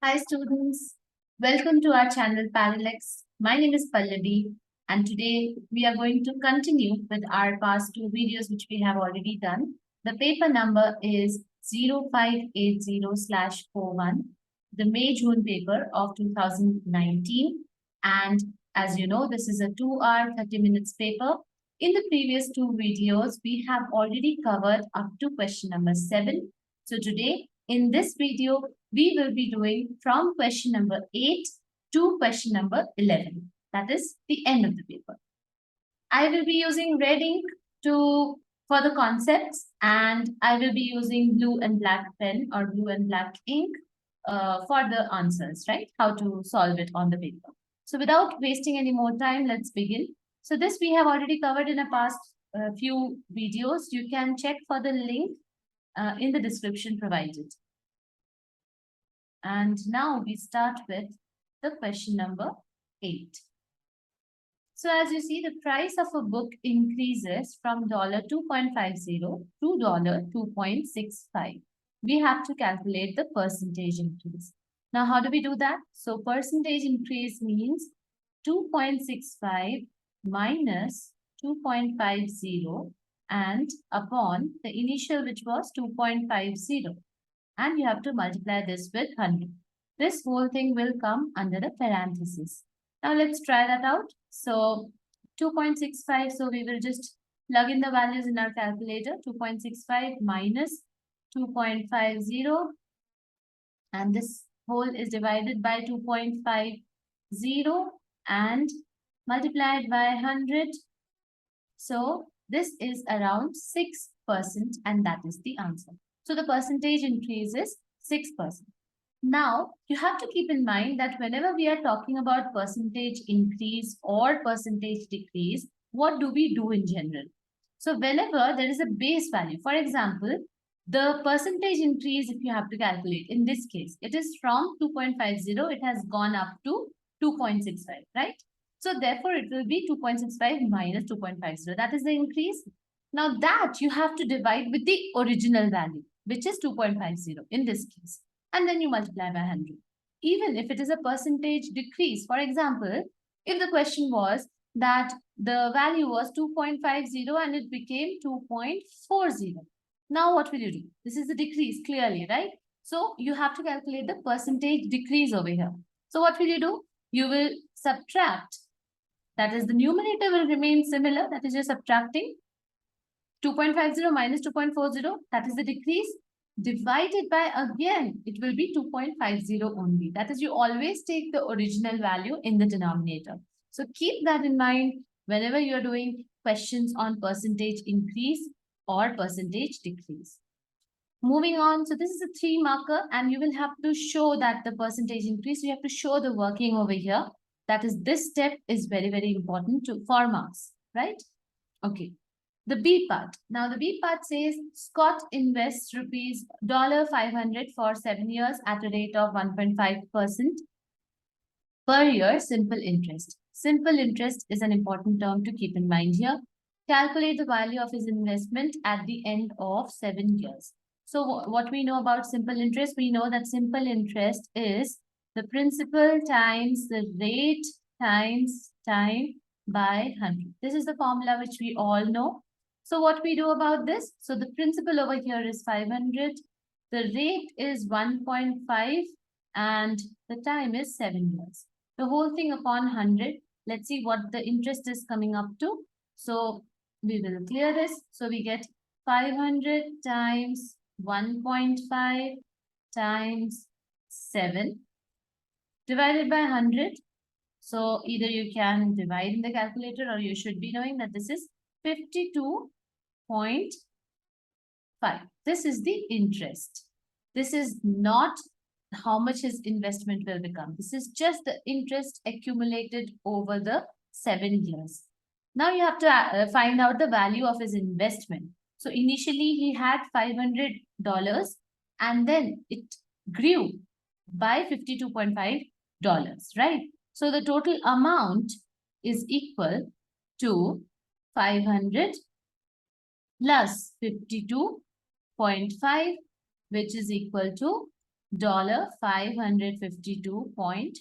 Hi students, welcome to our channel Parallax. My name is Pallabi and today we are going to continue with our past two videos which we have already done. The paper number is 0580/41, the May-June paper of 2019, and as you know this is a 2-hour 30 minutes paper. In the previous two videos we have already covered up to question number 7. So today in this video we will be doing from question number 8 to question number 11. That is the end of the paper. I will be using red ink for the concepts, and I will be using blue and black pen or blue and black ink for the answers, right? How to solve it on the paper. So without wasting any more time, let's begin. So this we have already covered in a past few videos. You can check for the link in the description provided. And now we start with the question number 8. So as you see, the price of a book increases from $2.50 to $2.65. We have to calculate the percentage increase. Now, how do we do that? So percentage increase means 2.65 minus 2.50 and upon the initial, which was 2.50. And you have to multiply this with 100. This whole thing will come under the parenthesis. Now let's try that out. So 2.65, so we will just plug in the values in our calculator. 2.65 minus 2.50, and this whole is divided by 2.50 and multiplied by 100. So this is around 6%, and that is the answer. So the percentage increase is 6%. Now, you have to keep in mind that whenever we are talking about percentage increase or percentage decrease, what do we do in general? So whenever there is a base value, for example, the percentage increase, if you have to calculate, in this case, it is from 2.50, it has gone up to 2.65, right? So therefore, it will be 2.65 minus 2.50. That is the increase. Now that you have to divide with the original value, which is 2.50 in this case. And then you multiply by 100. Even if it is a percentage decrease, for example, if the question was that the value was 2.50 and it became 2.40. Now what will you do? This is the decrease clearly, right? So you have to calculate the percentage decrease over here. So what will you do? You will subtract. That is, the numerator will remain similar. That is, you're subtracting 2.50 minus 2.40. That is the decrease. Divided by, again, it will be 2.50 only. That is, you always take the original value in the denominator. So keep that in mind whenever you're doing questions on percentage increase or percentage decrease. Moving on, so this is a 3 marker and you will have to show that the percentage increase. You have to show the working over here. That is, this step is very, very important for marks, right? Okay. The B part. Now the B part says Scott invests rupees $500 for 7 years at a rate of 1.5% per year simple interest. Simple interest is an important term to keep in mind here. Calculate the value of his investment at the end of 7 years. So what we know about simple interest, we know that simple interest is the principal times the rate times time by 100. This is the formula which we all know. So what we do about this? So the principal over here is 500. The rate is 1.5 and the time is 7 years. The whole thing upon 100. Let's see what the interest is coming up to. So we will clear this. So we get 500 times 1.5 times 7 divided by 100. So either you can divide in the calculator or you should be knowing that this is 52.5. This is the interest. This is not how much his investment will become. This is just the interest accumulated over the 7 years. Now you have to find out the value of his investment. So initially he had $500 and then it grew by $52.5, right? So the total amount is equal to 500 plus 52.5, which is equal to $552.5.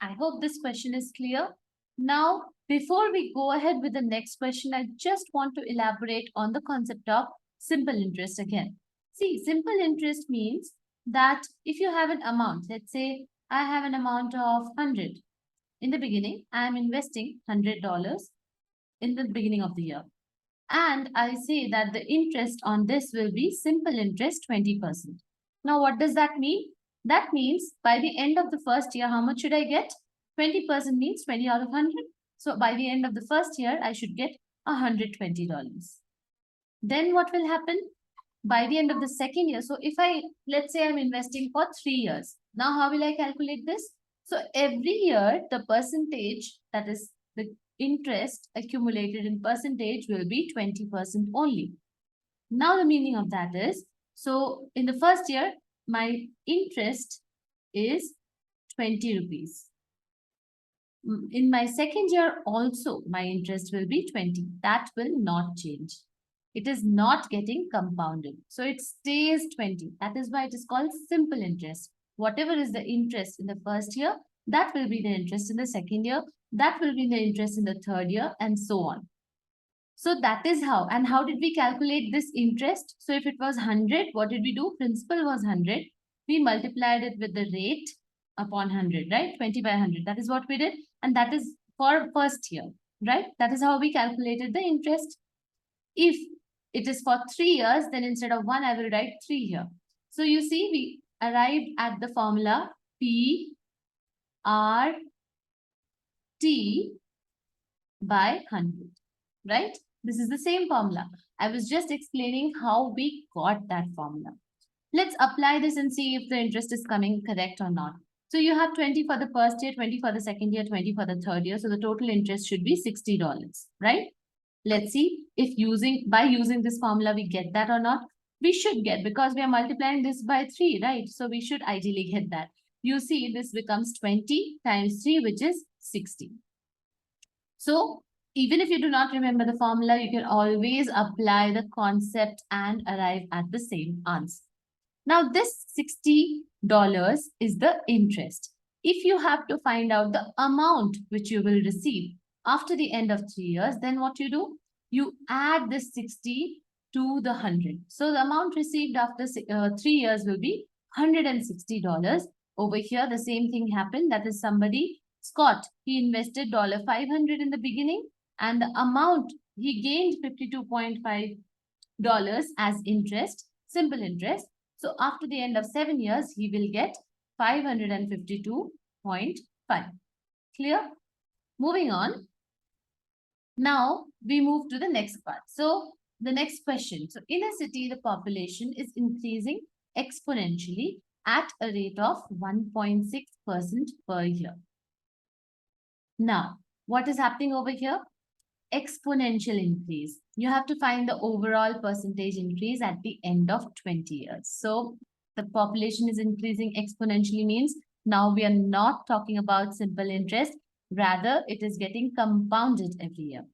I hope this question is clear. Now, before we go ahead with the next question, I just want to elaborate on the concept of simple interest again. See, simple interest means that if you have an amount, let's say I have an amount of 100. In the beginning, I am investing $100 in the beginning of the year. And I say that the interest on this will be simple interest 20%. Now, what does that mean? That means by the end of the first year, how much should I get? 20% means 20 out of 100. So by the end of the first year, I should get $120. Then what will happen? By the end of the second year, so if let's say I'm investing for 3 years. Now, how will I calculate this? So every year, the percentage, that is the interest accumulated in percentage, will be 20% only. Now, the meaning of that is, so in the first year, my interest is 20 rupees. In my second year also, my interest will be 20. That will not change. It is not getting compounded. So it stays 20. That is why it is called simple interest. Whatever is the interest in the first year, that will be the interest in the second year. That will be the interest in the third year, and so on. So that is how. And how did we calculate this interest? So if it was 100, what did we do? Principal was 100. We multiplied it with the rate upon 100, right? 20 by 100. That is what we did. And that is for first year, right? That is how we calculated the interest. If it is for 3 years, then instead of 1, I will write 3 here. So you see, we arrived at the formula P R T by 100, right? This is the same formula. I was just explaining how we got that formula. Let's apply this and see if the interest is coming correct or not. So you have 20 for the first year, 20 for the second year, 20 for the third year. So the total interest should be $60, right? Let's see if by using this formula, we get that or not. We should get, because we are multiplying this by 3, right? So we should ideally get that. You see, this becomes 20 times 3, which is 60. So even if you do not remember the formula, you can always apply the concept and arrive at the same answer. Now, this $60 is the interest. If you have to find out the amount which you will receive after the end of 3 years, then what you do? You add this 60 to the 100. So the amount received after 3 years will be $160. Over here, the same thing happened. That is somebody, Scott, he invested $500 in the beginning, and the amount he gained $52.5 as interest, simple interest. So after the end of 7 years, he will get 552.5. Clear? Moving on. Now we move to the next part. So the next question. So in a city, the population is increasing exponentially at a rate of 1.6% per year. Now, what is happening over here? Exponential increase. You have to find the overall percentage increase at the end of 20 years. So the population is increasing exponentially means now we are not talking about simple interest. Rather, it is getting compounded every year.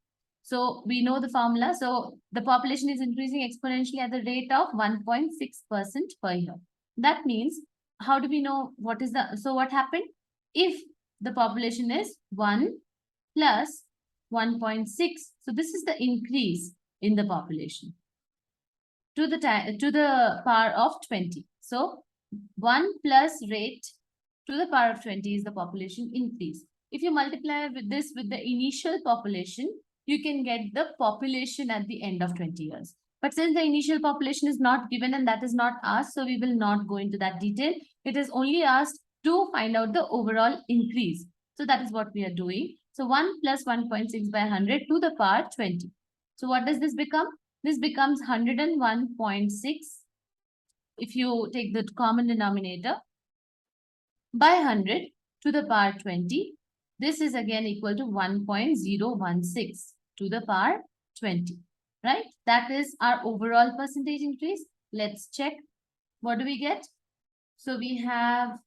So we know the formula. So the population is increasing exponentially at the rate of 1.6% per year. That means, how do we know what is the, so what happened? If the population is 1 plus 1.6. So this is the increase in the population to the power of 20. So 1 plus rate to the power of 20 is the population increase. If you multiply with this with the initial population, you can get the population at the end of 20 years. But since the initial population is not given and that is not asked, so we will not go into that detail. It is only asked to find out the overall increase. So that is what we are doing. So 1 plus 1.6 by 100 to the power 20. So what does this become? This becomes 101.6 if you take the common denominator by 100 to the power 20. This is again equal to 1.016 to the power 20, right? That is our overall percentage increase. Let's check. What do we get? So we have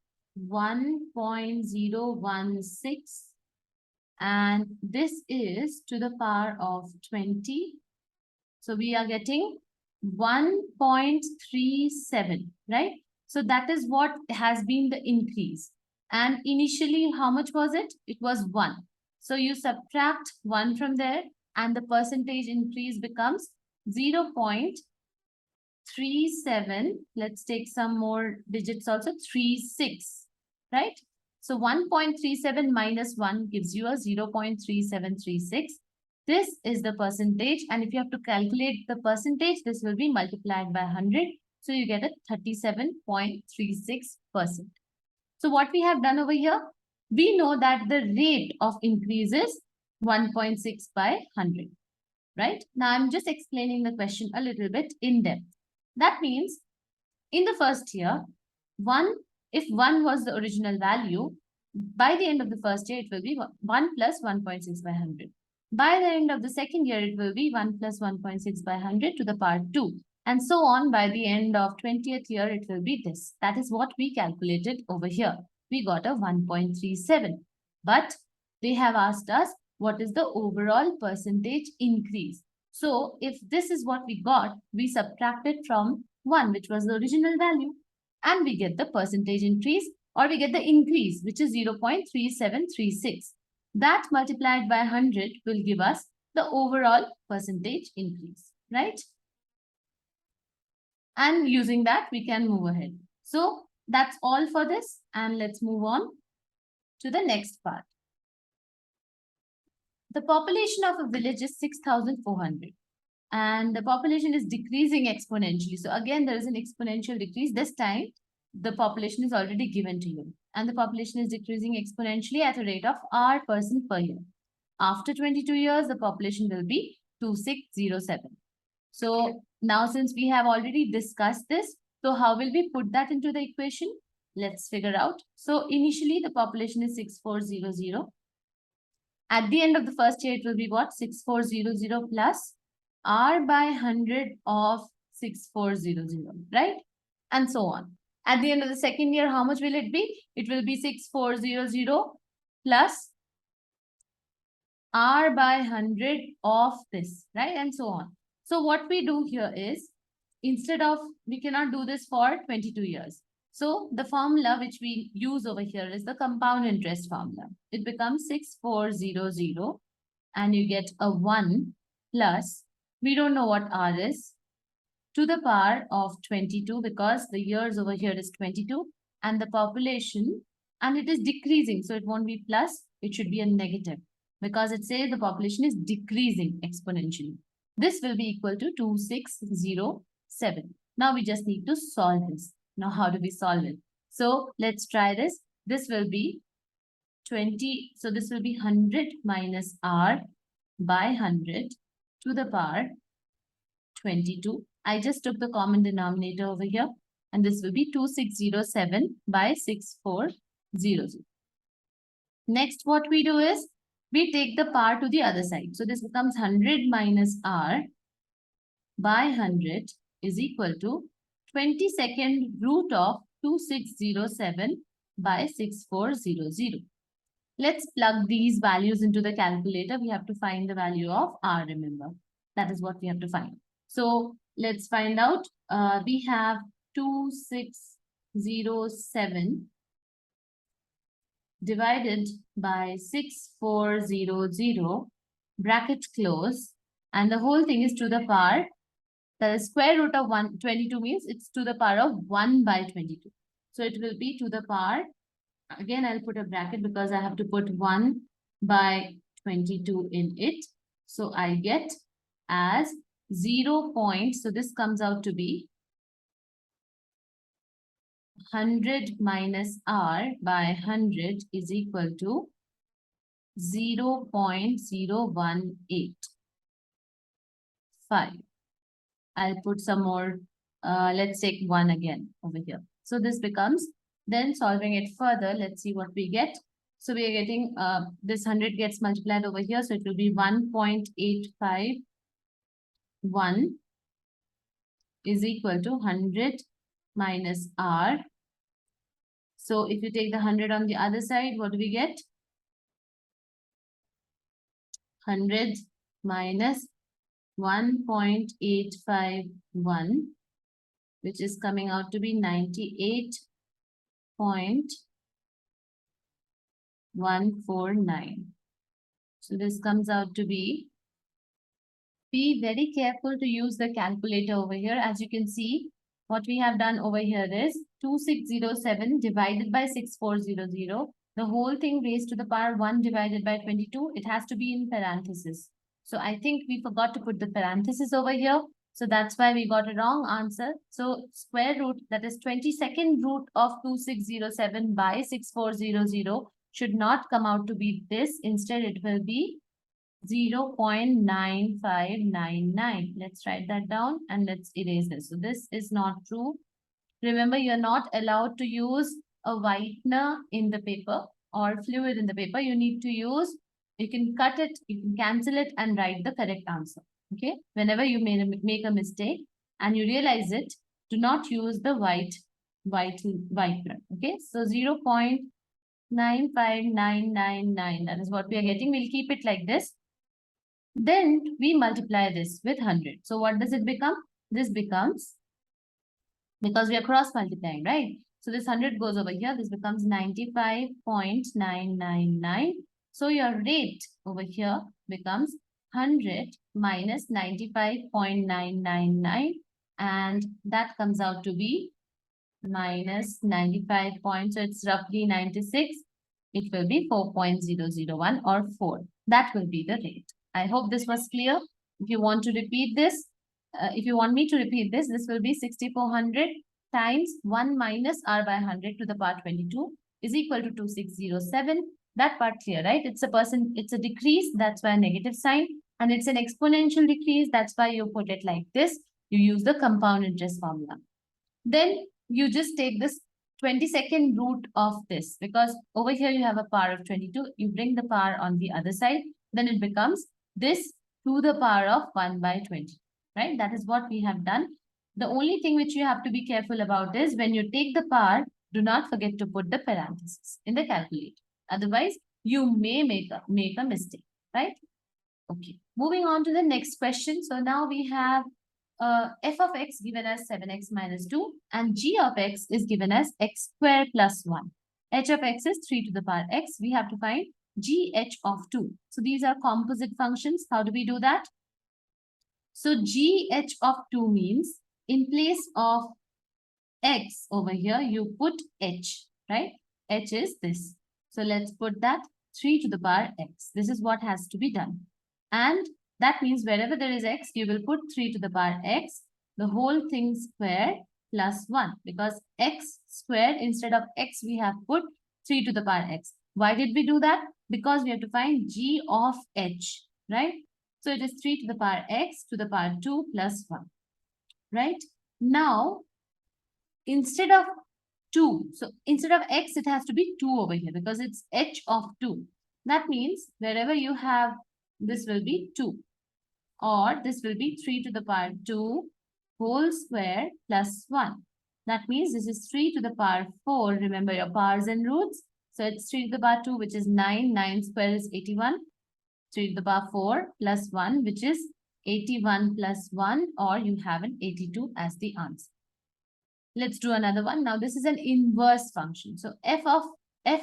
1.016 and this is to the power of 20. So we are getting 1.37, right? So that is what has been the increase. And initially, how much was it? It was 1. So you subtract 1 from there and the percentage increase becomes 0.37. Let's take some more digits also, 36, right? So 1.37 minus 1 gives you a 0.3736. This is the percentage, and if you have to calculate the percentage, this will be multiplied by 100. So you get a 37.36%. So what we have done over here, we know that the rate of increase is 1.6 by 100, right? Now I'm just explaining the question a little bit in depth. That means in the first year, if 1 was the original value, by the end of the first year, it will be 1 plus 1.6 by 100. By the end of the second year, it will be 1 plus 1.6 by 100 to the power 2. And so on. By the end of 20th year, it will be this. That is what we calculated over here. We got a 1.37. But they have asked us, what is the overall percentage increase? So if this is what we got, we subtracted from 1, which was the original value, and we get the percentage increase, or we get the increase, which is 0.3736. That multiplied by 100 will give us the overall percentage increase, right? And using that, we can move ahead. So that's all for this. And let's move on to the next part. The population of a village is 6,400. And the population is decreasing exponentially. So again, there is an exponential decrease. This time, the population is already given to you. And the population is decreasing exponentially at a rate of R person per year. After 22 years, the population will be 2607. So now since we have already discussed this, so how will we put that into the equation? Let's figure out. So initially the population is 6400. At the end of the first year, it will be what? 6400 plus R by 100 of 6400, right? And so on. At the end of the second year, how much will it be? It will be 6400 plus R by 100 of this, right? And so on. So what we do here is, instead of, we cannot do this for 22 years. So the formula which we use over here is the compound interest formula. It becomes 6400 and you get a 1 plus, we don't know what R is, to the power of 22, because the years over here is 22 and the population, and it is decreasing. So it won't be plus, it should be a negative, because it says the population is decreasing exponentially. This will be equal to 2607. Now we just need to solve this. Now how do we solve it? So let's try this. This will be 20. So this will be 100 minus R by 100 to the power 22. I just took the common denominator over here, and this will be 2607 by 6400. Next, what we do is, we take the power to the other side. So this becomes 100 minus R by 100 is equal to 22nd root of 2607 by 6400. Let's plug these values into the calculator. We have to find the value of R, remember. That is what we have to find. So let's find out. We have 2607 divided by 6400, bracket close, and the whole thing is to the power, the square root of 122 means it's to the power of 1 by 22. So it will be to the power, again I'll put a bracket because I have to put 1 by 22 in it. So I get as 0. So this comes out to be 100 minus R by 100 is equal to 0.0185. I'll put some more, let's take 1 again over here. So this becomes, then solving it further, let's see what we get. So we are getting, this 100 gets multiplied over here, so it will be 1.851 is equal to 100 minus R. So if you take the 100 on the other side, what do we get? 100 minus 1.851 which is coming out to be 98.149. So this comes out to be very careful to use the calculator over here. As you can see, what we have done over here is 2607 divided by 6400. The whole thing raised to the power 1 divided by 22. It has to be in parentheses. So I think we forgot to put the parentheses over here. So that's why we got a wrong answer. So square root, that is 22nd root of 2607 by 6400 should not come out to be this. Instead, it will be 0.9599. Let's write that down and let's erase this. So this is not true. Remember, you're not allowed to use a whitener in the paper or fluid in the paper. You need to use, you can cut it, you can cancel it and write the correct answer. Okay. Whenever you make a mistake and you realize it, do not use the whitener. Okay. So 0.95999. That is what we are getting. We'll keep it like this. Then we multiply this with 100. So what does it become? This becomes, because we are cross multiplying, right? So this 100 goes over here. This becomes 95.999. So your rate over here becomes 100 minus 95.999. And that comes out to be minus 95 points. So it's roughly 96. It will be 4.001 or 4. That will be the rate. I hope this was clear. If you want to repeat this, if you want me to repeat this, this will be 6400 times 1 minus r by 100 to the power 22 is equal to 2607. That part clear, right? It's a decrease. That's why a negative sign. And it's an exponential decrease. That's why you put it like this. You use the compound interest formula. Then you just take this 22nd root of this, because over here you have a power of 22. You bring the power on the other side. Then it becomes this to the power of 1 by 20, right? That is what we have done. The only thing which you have to be careful about is when you take the power, do not forget to put the parentheses in the calculator. Otherwise, you may make a mistake, right? Okay, moving on to the next question. So now we have f of x given as 7x minus 2 and g of x is given as x squared plus 1. H of x is 3 to the power x. We have to find gh of 2. So these are composite functions. How do we do that? So gh of 2 means in place of x over here, you put h, right? H is this. So let's put that 3 to the power x. This is what has to be done. And that means wherever there is x, you will put 3 to the power x, the whole thing squared plus 1. Because x squared, instead of x, we have put 3 to the power x. Why did we do that? Because we have to find g of h, right? So it is 3 to the power x to the power 2 plus 1, right? Now, instead of 2, so instead of x, it has to be 2 over here because it's h of 2. That means wherever you have, this will be 2. Or this will be 3 to the power 2 whole square plus 1. That means this is 3 to the power 4. Remember your powers and roots. So it's 3 to the power 2, which is 9. 9 square is 81. 3 to the power 4 plus 1, which is 81 plus 1, or you have an 82 as the answer. Let's do another one. Now this is an inverse function. So f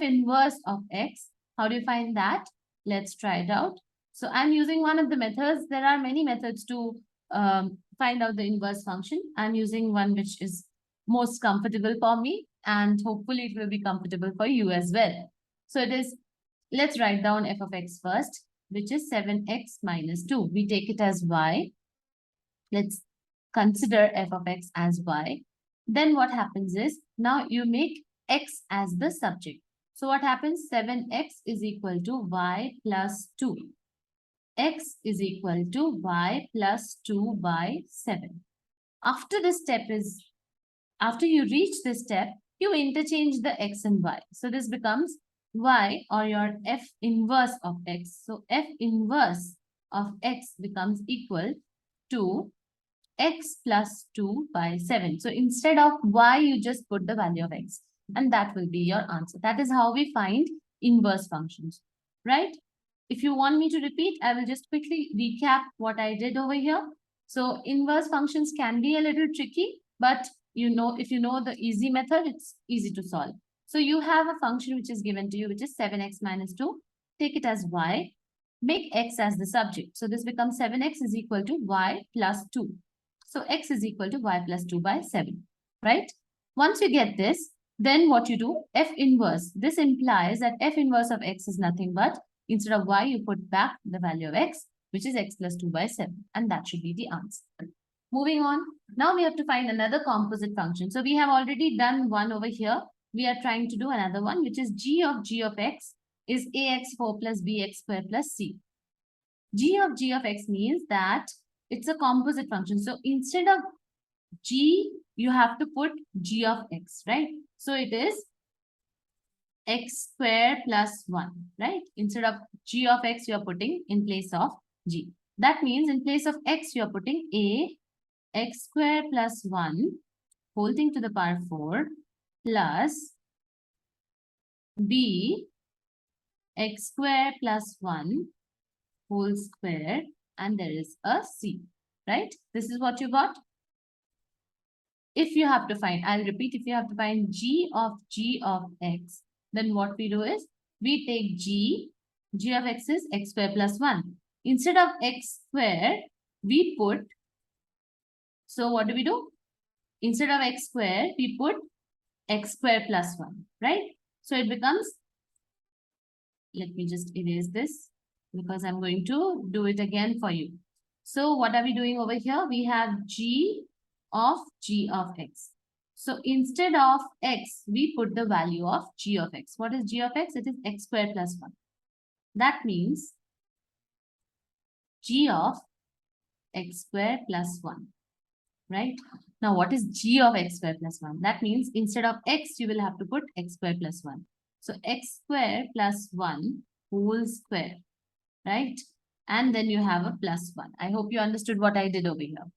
inverse of x. How do you find that? Let's try it out. So I'm using one of the methods. There are many methods to find out the inverse function. I'm using one which is most comfortable for me, and hopefully it will be comfortable for you as well. So it is, let's write down f of x first, which is 7x minus 2. We take it as y. Let's consider f of x as y. Then what happens is, now you make x as the subject. So what happens? 7x is equal to y plus 2. X is equal to y plus 2 by 7. After you reach this step, you interchange the x and y. So this becomes y, or your f inverse of x. So f inverse of x becomes equal to x plus 2 by 7. So instead of y, you just put the value of x. And that will be your answer. That is how we find inverse functions, right? If you want me to repeat, I will just quickly recap what I did over here. So inverse functions can be a little tricky, but if you know the easy method, it's easy to solve. So you have a function which is given to you, which is 7x minus 2. Take it as y. Make x as the subject. So this becomes 7x is equal to y plus 2. So x is equal to y plus 2 by 7, right? Once you get this, then what you do, f inverse. This implies that f inverse of x is nothing but, instead of y, you put back the value of x, which is x plus 2 by 7. And that should be the answer. Moving on, now we have to find another composite function. So we have already done one over here. We are trying to do another one, which is g of x is ax4 plus bx square plus c. G of x means that it's a composite function. So instead of g, you have to put g of x, right? So it is x square plus 1, right? Instead of g of x, you are putting in place of g. That means in place of x, you are putting a x square plus 1 whole thing to the power 4 plus b x square plus 1 whole square, and there is a c, right? This is what you got. If you have to find, I'll repeat, if you have to find g of x, then what we do is we take g of x is x square plus 1. Instead of x square, we put, so what do we do? Instead of x square, we put x square plus 1, right? So it becomes, let me just erase this because I'm going to do it again for you. So what are we doing over here? We have g of x. So instead of x, we put the value of g of x. What is g of x? It is x square plus 1. That means g of x square plus 1, right? Now, what is g of x square plus 1? That means instead of x, you will have to put x square plus 1. So x square plus 1 whole square, right? And then you have a plus 1. I hope you understood what I did over here.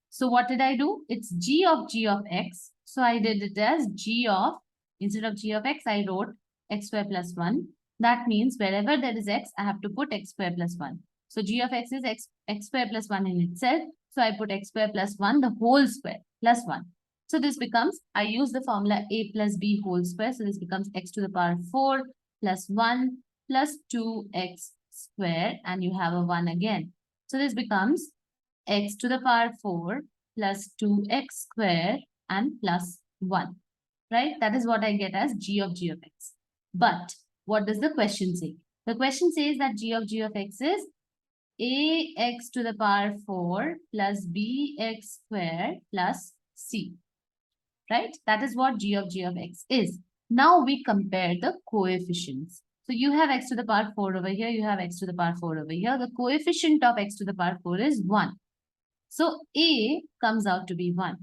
So what did I do? It's g of x. So I did it as g of, instead of g of x, I wrote x square plus 1. That means wherever there is x, I have to put x square plus 1. So g of x is x square plus 1 in itself. So I put x square plus 1, the whole square, plus 1. So this becomes, I use the formula a plus b whole square. So this becomes x to the power 4 plus 1 plus 2x square. And you have a 1 again. So this becomes x to the power 4 plus 2x square and plus 1, right? That is what I get as g of x. But what does the question say? The question says that g of x is ax to the power 4 plus bx square plus c, right? That is what g of x is. Now we compare the coefficients. So you have x to the power 4 over here. You have x to the power 4 over here. The coefficient of x to the power 4 is 1. So a comes out to be 1.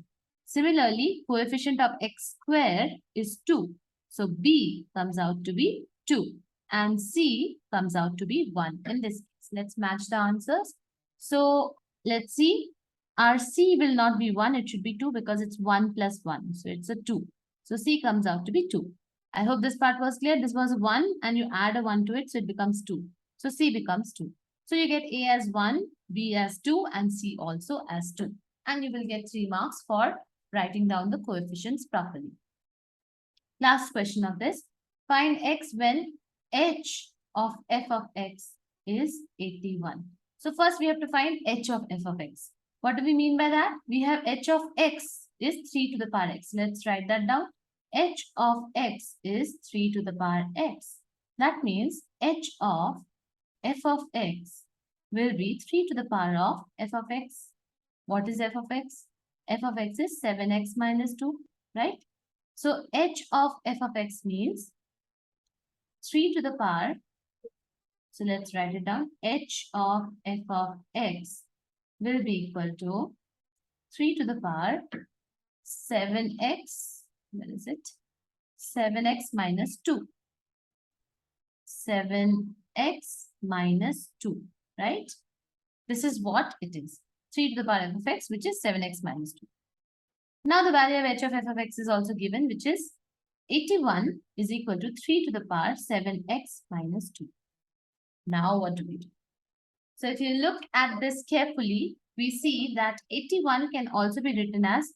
Similarly, coefficient of x square is 2. So b comes out to be 2. And c comes out to be 1 in this case. Let's match the answers. So let's see. Our c will not be 1. It should be 2 because it's 1 plus 1. So it's a 2. So c comes out to be 2. I hope this part was clear. This was 1 and you add a 1 to it. So it becomes 2. So c becomes 2. So you get a as 1, b as 2 and c also as 2. And you will get 3 marks for writing down the coefficients properly. Last question of this. Find x when h of f of x is 81. So first we have to find h of f of x. What do we mean by that? We have h of x is 3 to the power x. Let's write that down. H of x is 3 to the power x. That means h of f of x will be 3 to the power of f of x. What is f of x? F of x is 7x minus 2, right? So h of f of x means 3 to the power. So let's write it down. H of f of x will be equal to 3 to the power 7x. Where is it? 7x minus 2. 7x minus 2, right? This is what it is. 3 to the power f of x, which is 7x minus 2. Now the value of h of f of x is also given, which is 81 is equal to 3 to the power 7x minus 2. Now what do we do? So if you look at this carefully, we see that 81 can also be written as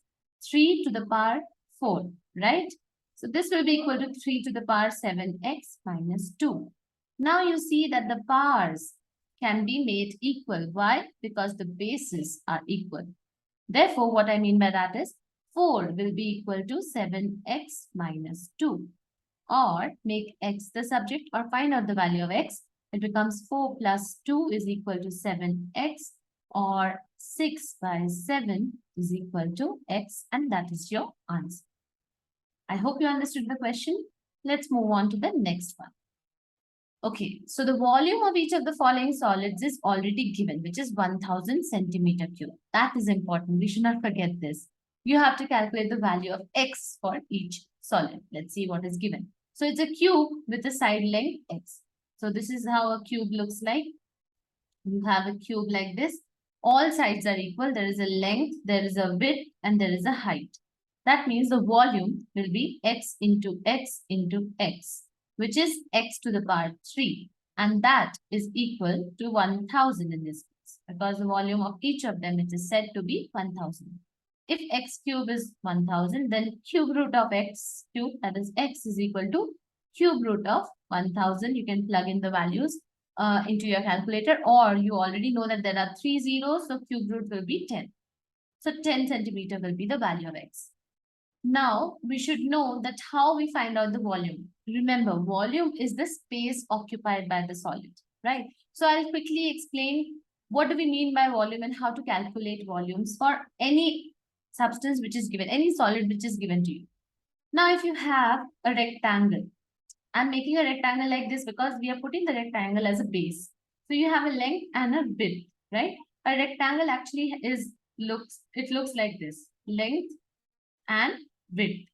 3 to the power 4, right? So this will be equal to 3 to the power 7x minus 2. Now you see that the powers can be made equal. Why? Because the bases are equal. Therefore, what I mean by that is 4 will be equal to 7x minus 2. Or make x the subject or find out the value of x. It becomes 4 plus 2 is equal to 7x, or 6 by 7 is equal to x, and that is your answer. I hope you understood the question. Let's move on to the next one. Okay, so the volume of each of the following solids is already given, which is 1000 centimeter cube. That is important. We should not forget this. You have to calculate the value of x for each solid. Let's see what is given. So it's a cube with a side length x. So this is how a cube looks like. You have a cube like this. All sides are equal. There is a length, there is a width, and there is a height. That means the volume will be x into x into x, which is x to the power 3. And that is equal to 1000 in this case, because the volume of each of them is said to be 1000. If x cube is 1000, then cube root of x cube, that is x, is equal to cube root of 1000. You can plug in the values into your calculator, or you already know that there are 3 zeros, so cube root will be 10. So 10 centimeter will be the value of x. Now, we should know that how we find out the volume. Remember, volume is the space occupied by the solid, right? So I'll quickly explain what do we mean by volume and how to calculate volumes for any substance which is given, any solid which is given to you. Now, if you have a rectangle, I'm making a rectangle like this because we are putting the rectangle as a base. So you have a length and a width, right? A rectangle actually looks like this, length and width.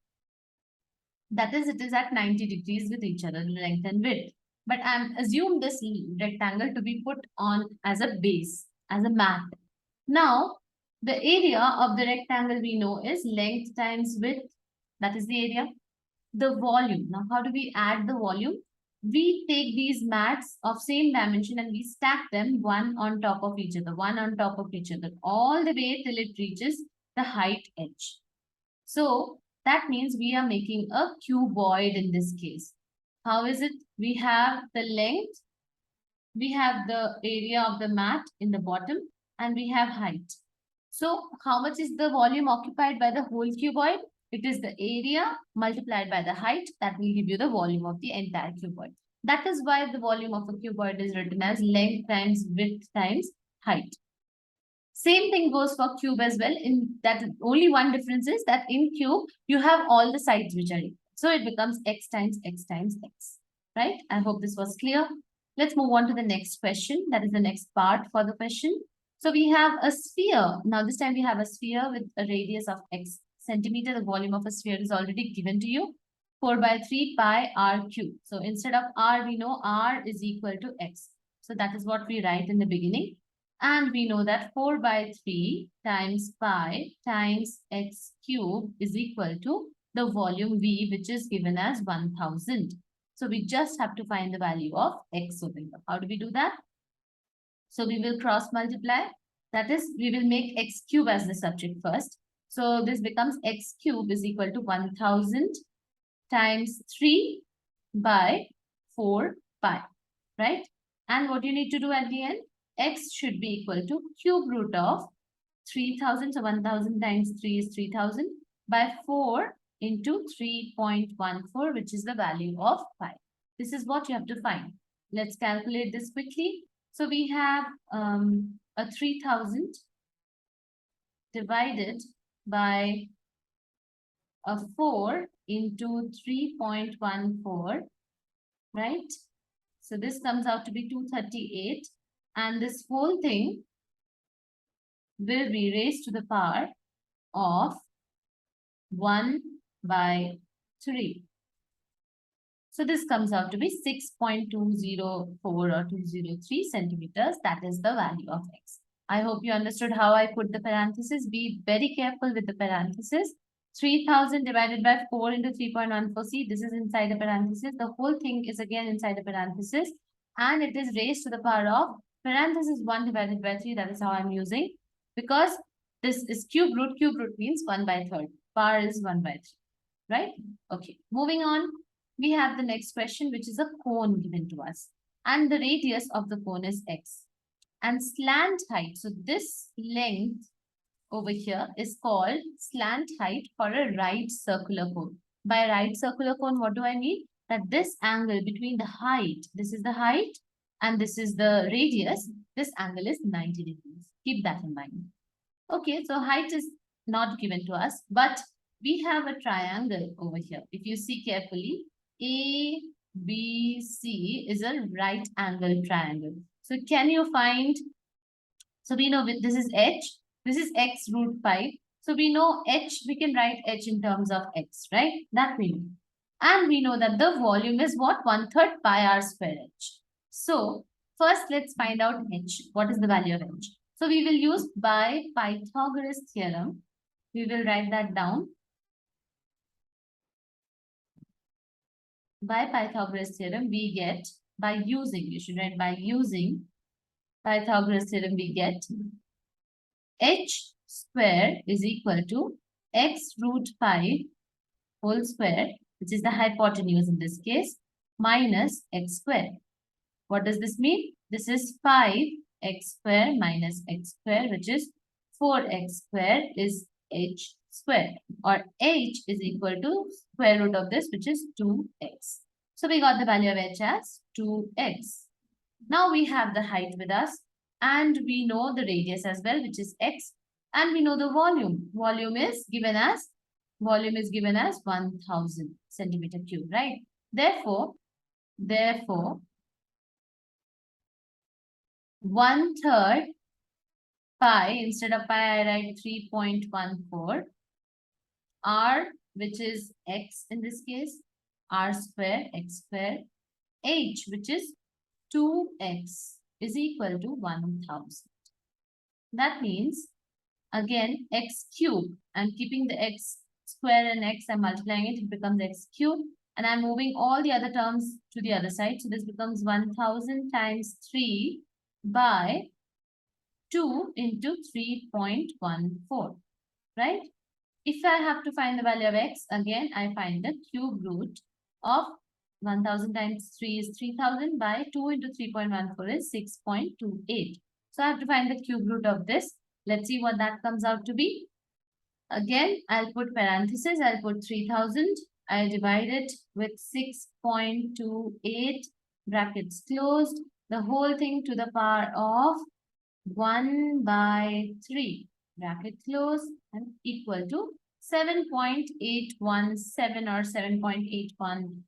That is, it is at 90 degrees with each other, length and width. But I'm assume this rectangle to be put on as a base, as a mat. Now, the area of the rectangle we know is length times width. That is the area. The volume. Now, how do we add the volume? We take these mats of same dimension and we stack them one on top of each other, all the way till it reaches the height h. So that means we are making a cuboid in this case. How is it? We have the length, we have the area of the mat in the bottom, and we have height. So how much is the volume occupied by the whole cuboid? It is the area multiplied by the height that will give you the volume of the entire cuboid. That is why the volume of a cuboid is written as length times width times height. Same thing goes for cube as well. In that, only one difference is that in cube, you have all the sides which are equal. So it becomes x times x times x, right? I hope this was clear. Let's move on to the next question. That is the next part for the question. So we have a sphere. Now this time we have a sphere with a radius of x centimeter. The volume of a sphere is already given to you. 4 by 3 pi r cube. So instead of r, we know r is equal to x. So that is what we write in the beginning. And we know that 4 by 3 times pi times x cube is equal to the volume V, which is given as 1000. So we just have to find the value of x over here. How do we do that? So we will cross multiply. That is, we will make x cube as the subject first. So this becomes x cube is equal to 1000 times 3 by 4 pi, right? And what you need to do at the end? X should be equal to cube root of 3000. So 1000 times 3 is 3000 by 4 into 3.14, which is the value of pi. This is what you have to find. Let's calculate this quickly. So we have a 3000 divided by a 4 into 3.14, right? So this comes out to be 238. And this whole thing will be raised to the power of 1 by 3. So this comes out to be 6.204 or 203 centimeters. That is the value of x. I hope you understood how I put the parenthesis. Be very careful with the parenthesis. 3000 divided by 4 into 3.14. See, this is inside the parenthesis. The whole thing is again inside the parenthesis. And it is raised to the power of parenthesis 1 divided by 3. That is how I'm using. Because this is cube root. Cube root means 1 by 3rd. bar is 1 by 3, right? Okay, moving on. We have the next question, which is a cone given to us. And the radius of the cone is x. And slant height, so this length over here is called slant height for a right circular cone. By right circular cone, what do I mean? That this angle between the height, this is the height, and this is the radius, this angle is 90 degrees. Keep that in mind. Okay, so height is not given to us, but we have a triangle over here. If you see carefully, ABC is a right angle triangle. So can you find, so we know this is h, this is x root 5. So we know h, we can write h in terms of x, right? That we know. And we know that the volume is what? 1/3 pi r square h. So first let's find out h. What is the value of h? So we will use by Pythagoras theorem. We will write that down. By Pythagoras theorem, we get, by using, you should write by using Pythagoras theorem, we get h square is equal to x root 5 whole square, which is the hypotenuse in this case, minus x square. What does this mean? This is 5x square minus x square, which is 4x square is h square, or h is equal to square root of this, which is 2x. So we got the value of h as 2x. Now we have the height with us, and we know the radius as well, which is x, and we know the volume. Volume is given as 1000 centimeter cube, right? Therefore, 1/3 pi, instead of pi I write 3.14 r, which is x in this case, r square, x square, h, which is 2x, is equal to 1000. That means, again, x cube, I'm keeping the x square and x, I'm multiplying it, it becomes x cube, and I'm moving all the other terms to the other side. So this becomes 1000 times 3 by 2 into 3.14, right? If I have to find the value of x, again, I find the cube root of 1000 times 3 is 3000 by 2 into 3.14 is 6.28. So I have to find the cube root of this. Let's see what that comes out to be. Again, I'll put parentheses, I'll put 3000. I'll divide it with 6.28, brackets closed, the whole thing to the power of 1 by 3, bracket close, and equal to 7.817 or 7.81,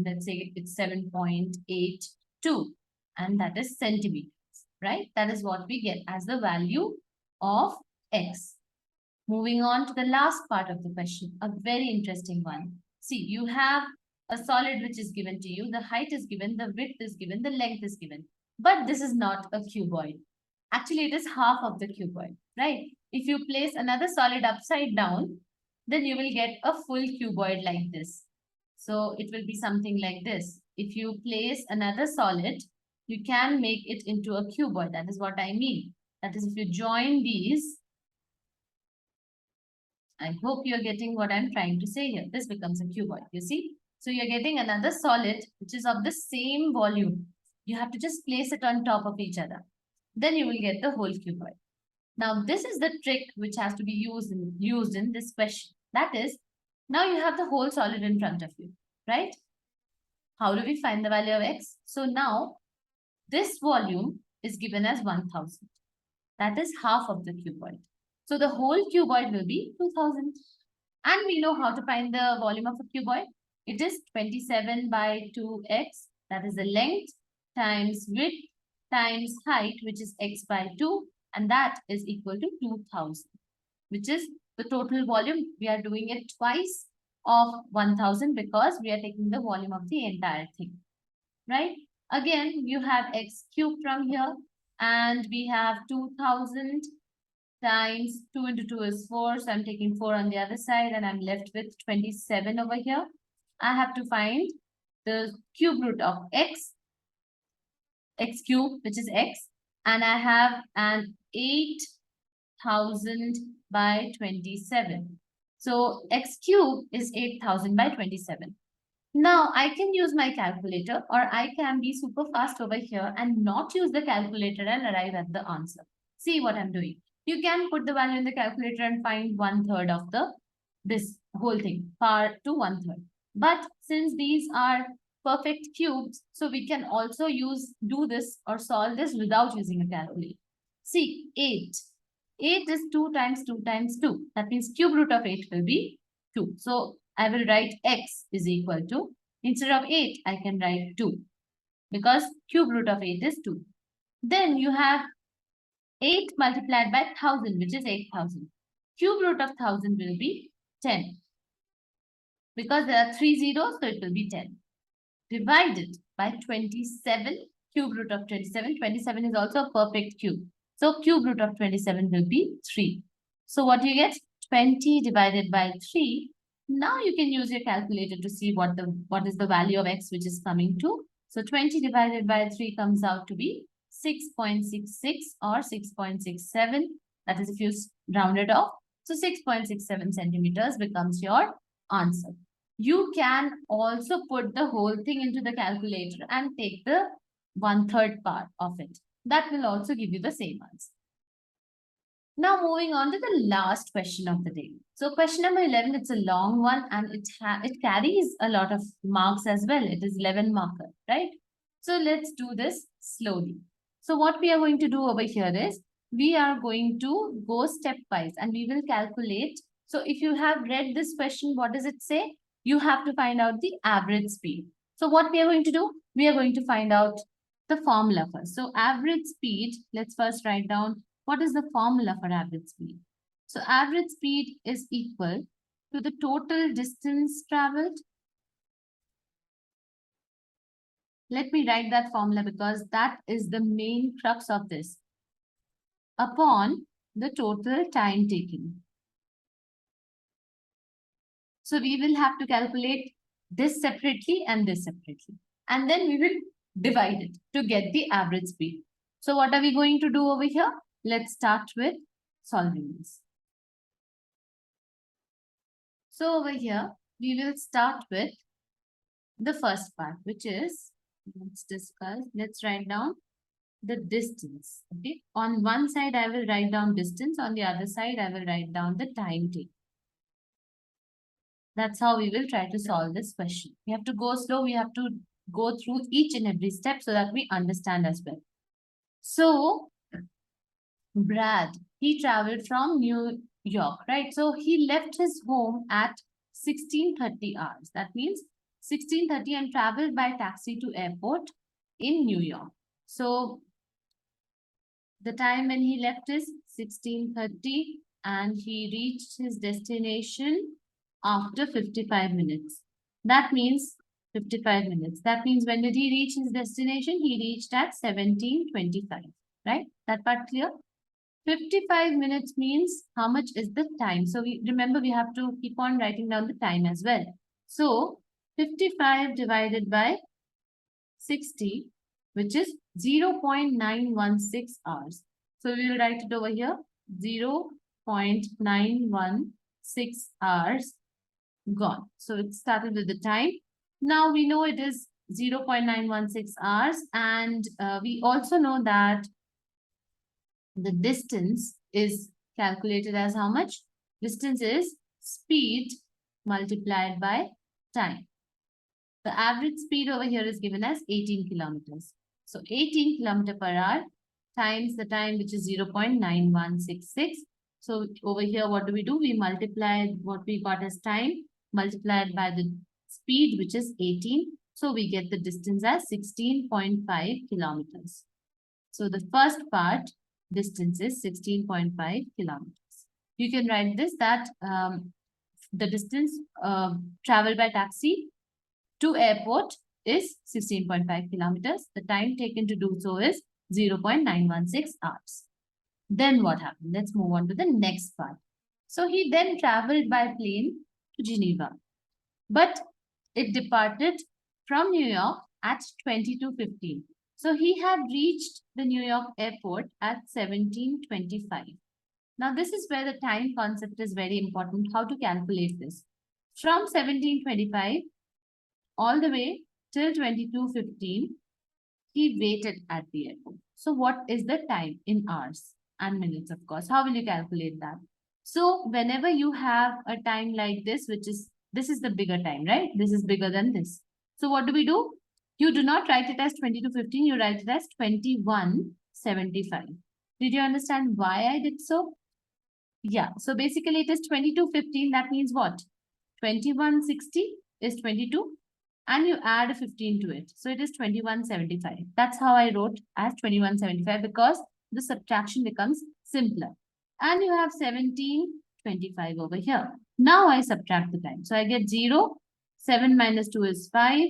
let's say it's 7.82, and that is centimeters, right? That is what we get as the value of x. Moving on to the last part of the question, a very interesting one. See, you have a solid which is given to you, the height is given, the width is given, the length is given, but this is not a cuboid. Actually, it is half of the cuboid, right? If you place another solid upside down, then you will get a full cuboid like this. So it will be something like this. If you place another solid, you can make it into a cuboid. That is what I mean. That is, if you join these, I hope you're getting what I'm trying to say here. This becomes a cuboid, you see? So you're getting another solid, which is of the same volume. You have to just place it on top of each other. Then you will get the whole cuboid. Now, this is the trick which has to be used in this question. That is, now you have the whole solid in front of you, right? How do we find the value of x? So now, this volume is given as 1000. That is half of the cuboid. So the whole cuboid will be 2000. And we know how to find the volume of a cuboid. It is 27 by 2x, that is the length, times width, times height, which is x by 2, and that is equal to 2000, which is the total volume. We are doing it twice of 1000 because we are taking the volume of the entire thing, right? Again, you have x cubed from here, and we have 2000 times 2 into 2 is 4. So I'm taking 4 on the other side, and I'm left with 27 over here. I have to find the cube root of x cube, which is x, and I have an 8000 by 27. So x cube is 8,000 by 27. Now I can use my calculator, or I can be super fast over here and not use the calculator and arrive at the answer. See what I'm doing. You can put the value in the calculator and find 1/3 of this whole thing, power to 1/3. But since these are perfect cubes, so we can also do this or solve this without using a calculator. See, 8. 8 is 2 times 2 times 2. That means cube root of 8 will be 2. So I will write x is equal to, instead of 8, I can write 2, because cube root of 8 is 2. Then you have 8 multiplied by 1000, which is 8,000. Cube root of 1000 will be 10. Because there are 3 zeros, so it will be 10. Divided by 27, cube root of 27. 27 is also a perfect cube. So cube root of 27 will be 3. So what do you get? 20 divided by 3. Now you can use your calculator to see what is the value of x which is coming to. So 20 divided by 3 comes out to be 6.66 or 6.67. That is if you round it off. So 6.67 centimeters becomes your answer. You can also put the whole thing into the calculator and take the 1/3 part of it. That will also give you the same answer. Now moving on to the last question of the day. So question number 11, it's a long one and it carries a lot of marks as well. It is 11 marker, right? So let's do this slowly. So what we are going to do over here is, we are going to go stepwise and we will calculate. So if you have read this question, what does it say? You have to find out the average speed. So what we are going to do? We are going to find out the formula first. So average speed, let's first write down what is the formula for average speed. So average speed is equal to the total distance traveled. Let me write that formula because that is the main crux of this. Upon the total time taken. So we will have to calculate this separately and this separately. And then we will divide it to get the average speed. So what are we going to do over here? Let's start with solving this. So over here, we will start with the first part, which is, let's write down the distance. Okay. On one side, I will write down distance. On the other side, I will write down the time taken. That's how we will try to solve this question. We have to go slow. We have to go through each and every step so that we understand as well. So, Brad, he traveled from New York, right? So he left his home at 16:30 hours. That means 16:30 and traveled by taxi to airport in New York. So the time when he left is 16:30 and he reached his destination after 55 minutes. That means 55 minutes. That means when did he reach his destination? He reached at 17:25, right? That part clear? 55 minutes means how much is the time? So remember we have to keep on writing down the time as well. So 55 divided by 60, which is 0.916 hours. So we will write it over here, 0.916 hours gone. So it started with the time. Now we know it is 0.916 hours and we also know that the distance is calculated as how much? Distance is speed multiplied by time. The average speed over here is given as 18 kilometers. So 18 kilometer per hour times the time, which is 0.9166. So over here, what do? We multiply what we got as time multiplied by the speed, which is 18. So we get the distance as 16.5 kilometers. So the first part, distance is 16.5 kilometers. You can write this that the distance traveled by taxi to airport is 16.5 kilometers. The time taken to do so is 0.916 hours. Then what happened? Let's move on to the next part. So he then traveled by plane to Geneva, but it departed from New York at 22:15. So he had reached the New York airport at 17:25. Now, this is where the time concept is very important, how to calculate this. From 1725 all the way till 2215, he waited at the airport. So what is the time in hours and minutes, of course? How will you calculate that? So whenever you have a time like this, this is the bigger time, right? This is bigger than this. So what do? You do not write it as 2215, you write it as 2175. Did you understand why I did so? Yeah, so basically it is 2215. That means what? 2160 is 22 and you add a 15 to it. So it is 2175. That's how I wrote as 2175 because the subtraction becomes simpler. And you have 1725 over here. Now I subtract the time. So I get 0, 7 minus 2 is 5,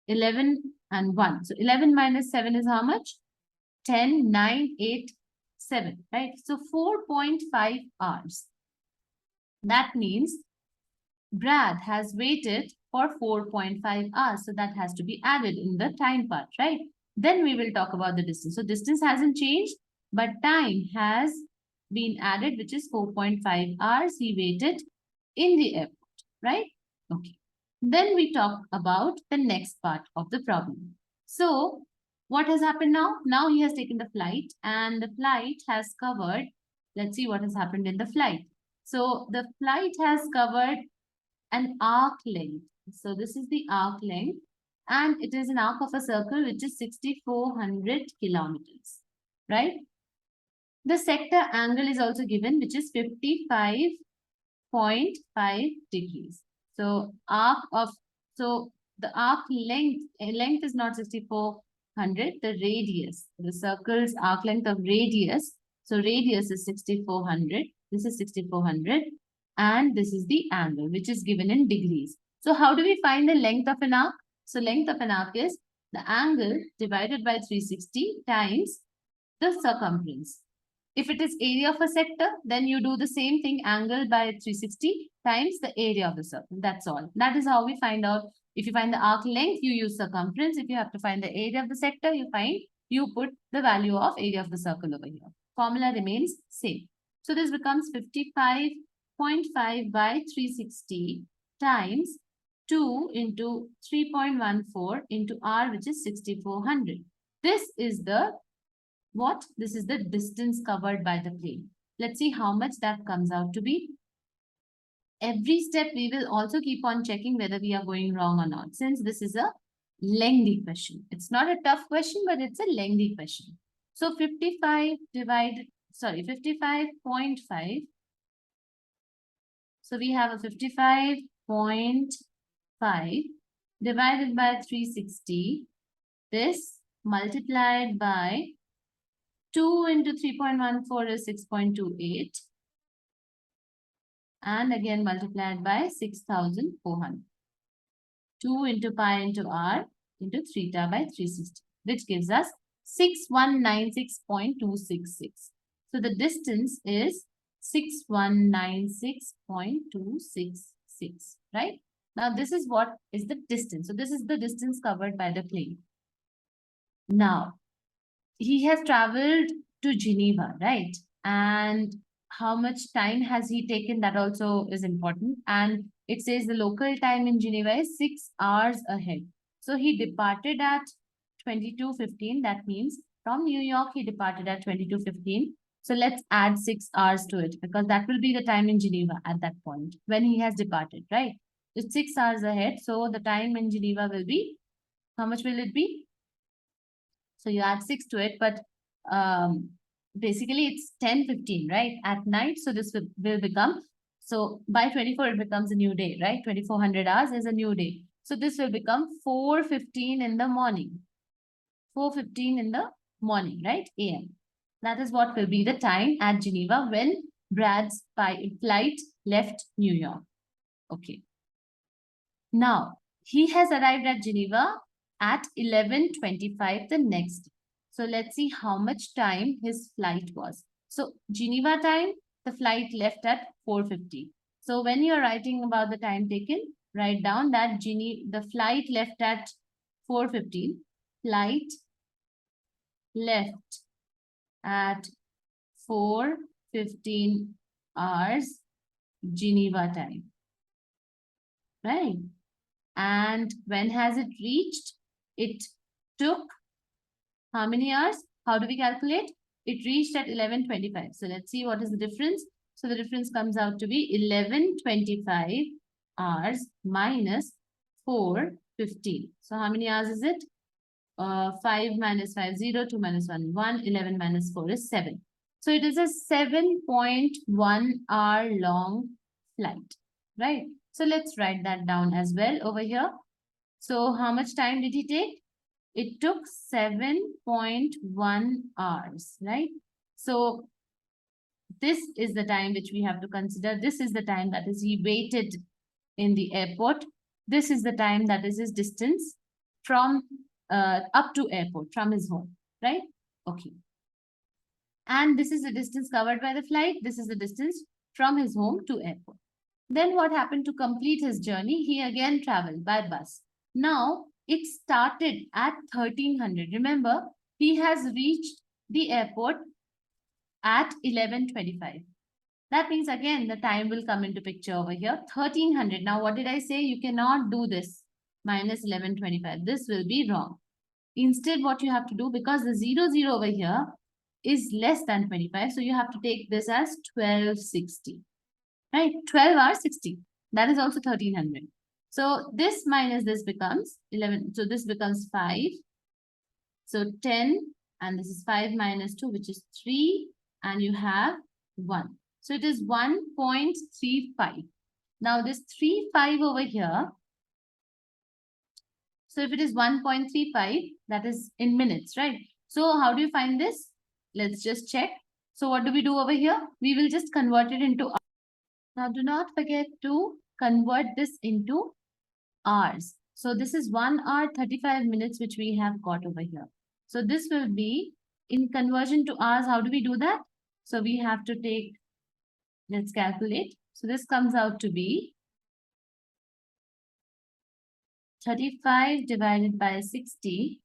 11 and 1. So 11 minus 7 is how much? 10, 9, 8, 7, right? So 4.5 hours. That means Brad has waited for 4.5 hours. So that has to be added in the time part, right? Then we will talk about the distance. So distance hasn't changed, but time has been added, which is 4.5 hours. He waited in the airport, right? Okay. Then we talk about the next part of the problem. So what has happened now? Now he has taken the flight and the flight has covered, let's see what has happened in the flight. So the flight has covered an arc length. So this is the arc length and it is an arc of a circle which is 6,400 kilometers, right? The sector angle is also given which is 55.5 degrees. So the arc length is not 6,400, the radius, the circle's arc length of radius. So radius is 6,400, this is 6,400 and this is the angle which is given in degrees. So how do we find the length of an arc? So length of an arc is the angle divided by 360 times the circumference. If it is area of a sector, then you do the same thing, angle by 360 times the area of the circle. That's all. That is how we find out. If you find the arc length, you use circumference. If you have to find the area of the sector, you put the value of area of the circle over here. Formula remains same. So this becomes 55.5 by 360 times 2 into 3.14 into r, which is 6,400. This is the what? This is the distance covered by the plane. Let's see how much that comes out to be. Every step we will also keep on checking whether we are going wrong or not, since this is a lengthy question. It's not a tough question, but it's a lengthy question. So 55.5. So we have a 55.5 divided by 360. This multiplied by 2 into 3.14 is 6.28. And again multiplied by 6,400. 2 into pi into r into theta by 360, which gives us 6196.266. So the distance is 6196.266, right? Now this is what is the distance. So this is the distance covered by the plane. Now, he has traveled to Geneva, right? And how much time has he taken? That also is important. And it says the local time in Geneva is 6 hours ahead. So he departed at 22:15. That means from New York, he departed at 22:15. So let's add 6 hours to it because that will be the time in Geneva at that point when he has departed, right? It's 6 hours ahead. So the time in Geneva will be, how much will it be? So you add 6 to it, but basically it's 10:15, right? At night. So this will become, so by 24, it becomes a new day, right? 2,400 hours is a new day. So this will become 4:15 in the morning. 4:15 in the morning, right? AM. That is what will be the time at Geneva when Brad's flight left New York. Okay. Now, he has arrived at Geneva at 11:25 the next day. So let's see how much time his flight was. So Geneva time, the flight left at 4:50. So when you're writing about the time taken, write down that the flight left at 4:15. Flight left at 4:15 15 hours Geneva time, right? And when has it reached? It took how many hours? How do we calculate? It reached at 11:25. So let's see what is the difference. So the difference comes out to be 11:25 hours minus 4:15. So how many hours is it? 5 minus 5, 0, 2 minus 1, 1, 11 minus 4 is 7. So it is a 7.1 hour long flight, right? So let's write that down as well over here. So how much time did he take? It took 7.1 hours, right? So this is the time which we have to consider. This is the time that is he waited in the airport. This is the time that is his distance from up to airport from his home, right? Okay. And this is the distance covered by the flight. This is the distance from his home to airport. Then what happened to complete his journey? He again traveled by bus. Now, it started at 1300. Remember, he has reached the airport at 11:25. That means again, the time will come into picture over here. 1300. Now, what did I say? You cannot do this minus 11:25. This will be wrong. Instead, what you have to do, because the 0 over here is less than 25, so you have to take this as 1260. Right? 12 hours 60. That is also 1300. So this minus this becomes 11. So this becomes 5. So 10, and this is 5 minus 2, which is 3, and you have 1. So it is 1.35. Now this 35 over here. So if it is 1.35, that is in minutes, right? So how do you find this? Let's just check. So what do we do over here? We will just convert it into hours. Now do not forget to convert this into hours. So this is 1 hour 35 minutes which we have got over here. So this will be in conversion to hours. How do we do that? So we have to take, let's calculate. So this comes out to be 35 divided by 60.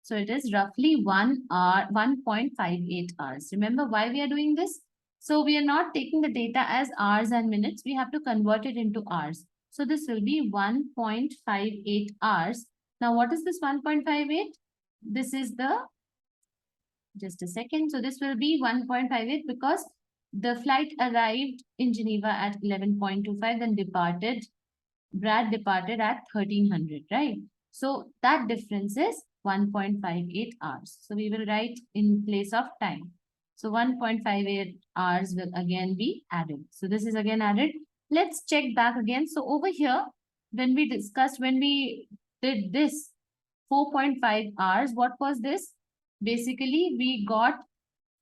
So it is roughly 1 hour, 1.58 hours. Remember why we are doing this? So we are not taking the data as hours and minutes. We have to convert it into hours. So this will be 1.58 hours. Now what is this 1.58? This is the, just a second. So this will be 1.58 because the flight arrived in Geneva at 11:25, then departed. Brad departed at 1300, right? So that difference is 1.58 hours. So we will write in place of time. So 1.58 hours will again be added. So this is again added. Let's check back again. So over here, when we discussed, when we did this 4.5 hours, what was this? Basically, we got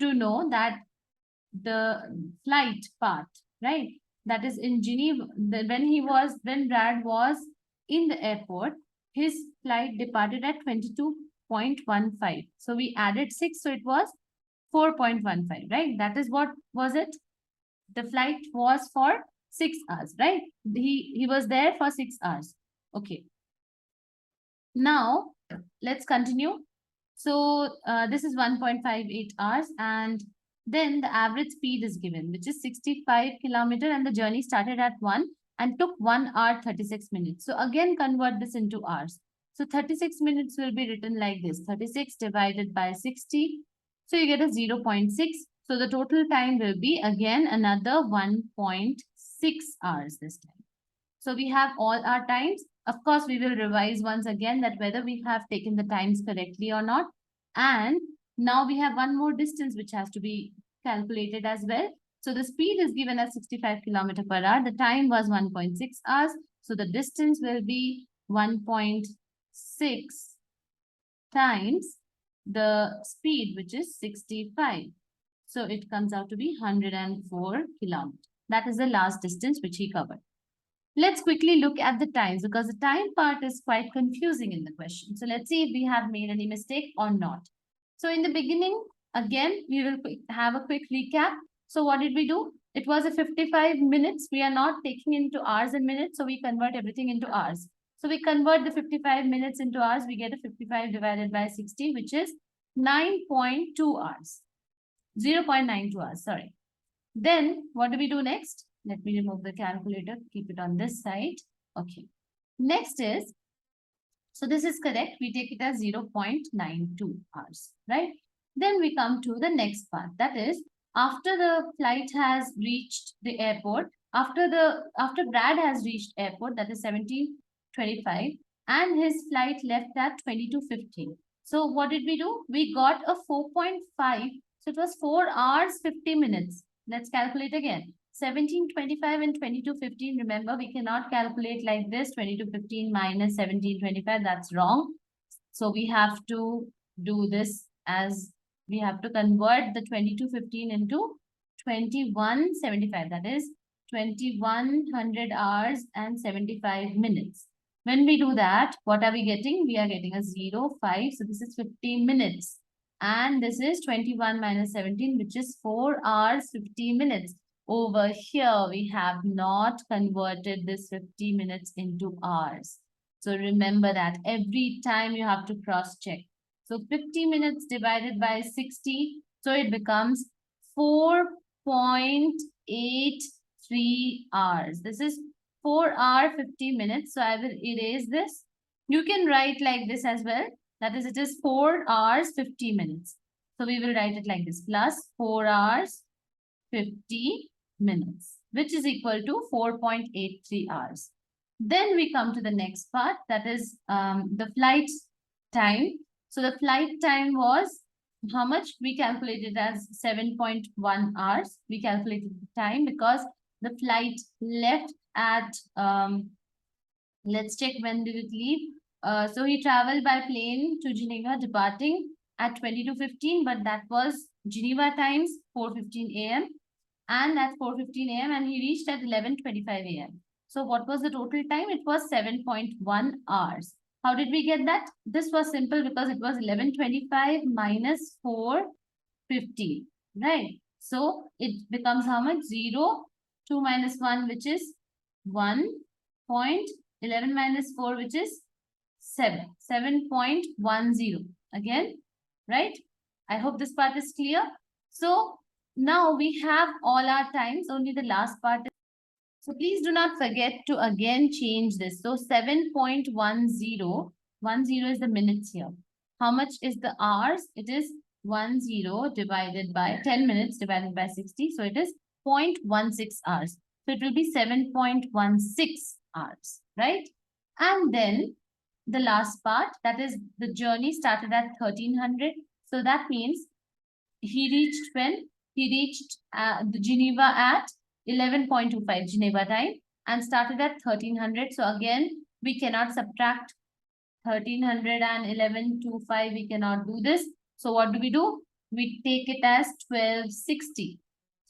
to know that the flight part, right? That is in Geneva, when Brad was in the airport, his flight departed at 22.15. So we added 6, so it was 4.15, right? That is what was it? The flight was for 6 hours, right? He was there for 6 hours. Okay. Now, let's continue. So this is 1.58 hours, and then the average speed is given, which is 65 kilometer, and the journey started at 1 and took 1 hour 36 minutes. So again, convert this into hours. So 36 minutes will be written like this, 36 divided by 60. So you get a 0.6. So the total time will be again another 1.6 hours this time. So we have all our times. Of course, we will revise once again that whether we have taken the times correctly or not. And now we have one more distance which has to be calculated as well. So the speed is given as 65 km per hour. The time was 1.6 hours. So the distance will be 1.6 times the speed, which is 65. So it comes out to be 104 km. That is the last distance which he covered. Let's quickly look at the times because the time part is quite confusing in the question. So let's see if we have made any mistake or not. So in the beginning, again, we will have a quick recap. So what did we do? It was a 55 minutes. We are not taking into hours and minutes. So we convert everything into hours. So we convert the 55 minutes into hours. We get a 55 divided by 60, which is 9.2 hours. 0.92 hours, sorry. Then what do we do next? Let me remove the calculator, keep it on this side. Okay. Next is, so this is correct. We take it as 0.92 hours, right? Then we come to the next part. That is, after the flight has reached the airport, after Brad has reached airport, that is 17:25, and his flight left at 22:15. So what did we do? We got a 4.5. So it was 4 hours 50 minutes. Let's calculate again. 17:25 and 22:15. Remember, we cannot calculate like this. 22:15 minus 17:25. That's wrong. So we have to do this as we have to convert the 22:15 into 21:75. That is 2100 hours and 75 minutes. When we do that, what are we getting? We are getting a 0.5. So this is 15 minutes. And this is 21 minus 17, which is 4 hours 50 minutes. Over here, we have not converted this 50 minutes into hours. So remember that every time you have to cross-check. So 50 minutes divided by 60. So it becomes 4.83 hours. This is 4 hour 50 minutes. So I will erase this. You can write like this as well. That is, it is 4 hours 50 minutes. So we will write it like this, plus 4 hours 50 minutes, which is equal to 4.83 hours. Then we come to the next part, that is the flight time. So the flight time was how much? We calculated as 7.1 hours. We calculated the time because the flight left at, let's check when did it leave. So he traveled by plane to Geneva, departing at 22:15, but that was Geneva times 4:15 a.m. and at 4:15 a.m. and he reached at 11:25 a.m. So what was the total time? It was 7.1 hours. How did we get that? This was simple because it was 11:25 minus 4:15, right? So it becomes how much? 0, 2 minus 1, which is 1. 11 minus 4, which is 7. 7.10 again, right? I hope this part is clear. So now we have all our times, only the last part. So please do not forget to again change this. So 7.10, 10 is the minutes here. How much is the hours? It is 10 divided by 10 minutes divided by 60. So it is 0.16 hours. So it will be 7.16 hours, right? And then the last part, that is the journey started at 1300. So that means he reached when? He reached the Geneva at 11:25 Geneva time and started at 1300. So again, we cannot subtract 1300 and 11:25. We cannot do this. So what do? We take it as 1260.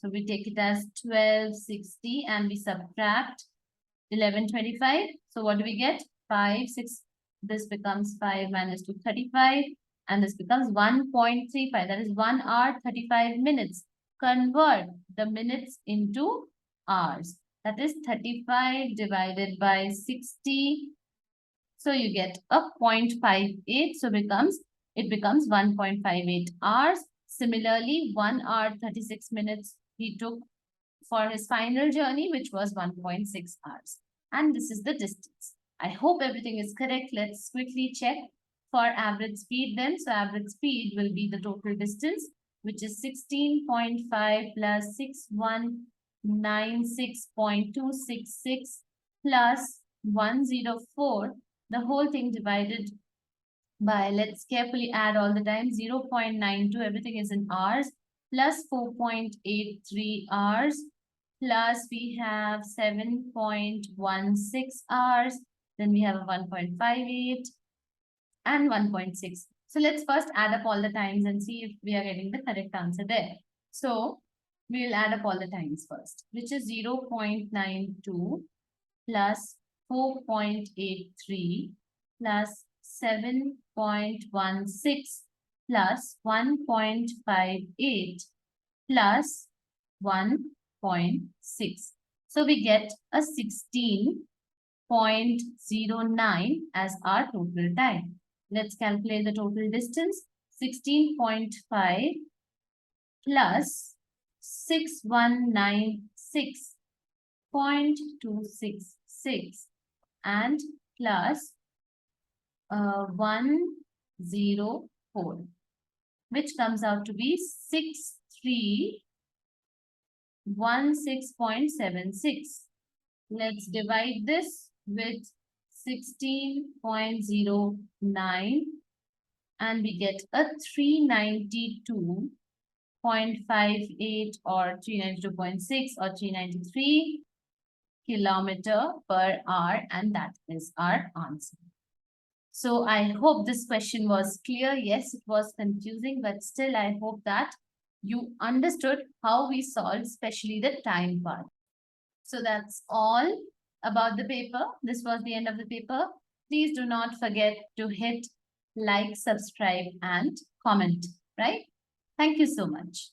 So we take it as 1260 and we subtract 11:25. So what do we get? 5, 6. This becomes 5 minus 2, 35. And this becomes 1.35. That is 1 hour 35 minutes. Convert the minutes into hours. That is 35 divided by 60. So you get a 0.58. So it becomes 1.58 hours. Similarly, 1 hour 36 minutes he took for his final journey, which was 1.6 hours. And this is the distance. I hope everything is correct. Let's quickly check for average speed then. So average speed will be the total distance, which is 16.5 plus 6196.266 plus 104. The whole thing divided by, let's carefully add all the time, 0.92, everything is in hours, plus 4.83 hours, plus we have 7.16 hours, then we have a 1.58 and 1.6. So let's first add up all the times and see if we are getting the correct answer there. So we will add up all the times first, which is 0.92 plus 4.83 plus 7.16 plus 1.58 plus 1.6. So we get a 16.09 as our total time. Let's calculate the total distance. 16.5 plus 6196.266 and plus 104, which comes out to be 6316.76. Let's divide this with 16.09 and we get a 392.58 or 392.6 or 393 kilometer per hour, and that is our answer. So I hope this question was clear. Yes, it was confusing, but still I hope that you understood how we solved, especially the time part. So that's all about the paper. This was the end of the paper. Please do not forget to hit like, subscribe, and comment, right? Thank you so much.